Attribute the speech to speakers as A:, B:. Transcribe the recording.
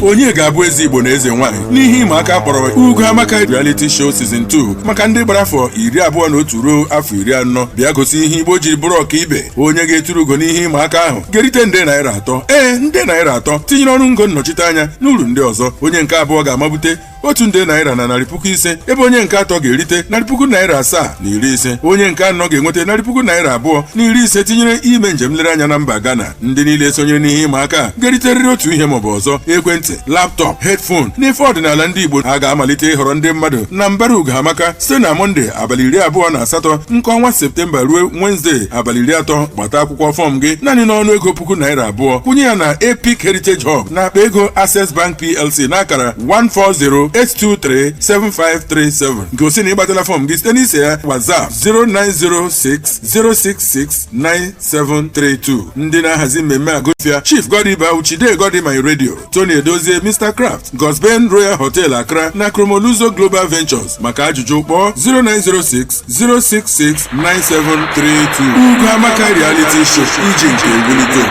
A: onye ga-abụ eze Igbo na eze nwanyị n'ihe ịma aka kpọrọ Ugo Amaka reality show season 2 maka ndị gbara afọ 21 ruo afọ 40 bịa gosi ihe Igbo jiri bụrụ ọka ibe onye ga-eturu ugo n'ihe ịma aka ahụ ga-erite nde naira 3 nde naira 3 tinyere ọnụ ngo nnọchite anya n'uru ndị ọzọ onye nke abụọ ga-amabute otu nde naira na 500,000 ebe onye nke atọ ga-erite 750 naira onye nke anọ ga-enweta 200,000 naira na 50 tinyere ime njem nlereanya na mba Ghana. Ndị niile sonyere n'ihe ịma aka ga-eriterịrị otu ihe maọbụ ọzọ ekwentị laptọp headphone n'ife ọdịnala ndị Igbo a ga-amalite ịhọrọ ndị mmadụ na mbara Ugo Amaka site na Mọnde abalị 28 nke ọnwa Septemba ruo Wenezdee abalị 30. gbata akwụkwọ fọm gị naanị n'ọnụ ego ₦1,000 kwụnye ya na Epic Heritage Hub na akpa ego Access Bank PLC n'akara 140-823-7537. gosi na ịgbatala fọm gị site n'ise ya WhatsApp 09060669732. ndị na-ahazi mmemme agụfịa Chief Godiba Uchide Godima Radio, Tony Edozie, Mr. Craft, Gosben Royal Hotel Accra na Chromoluzo Global Ventures. maka ajụjụ kpọọ 0906-066-9732. Ugo Amaka reality show iji nke ewulite.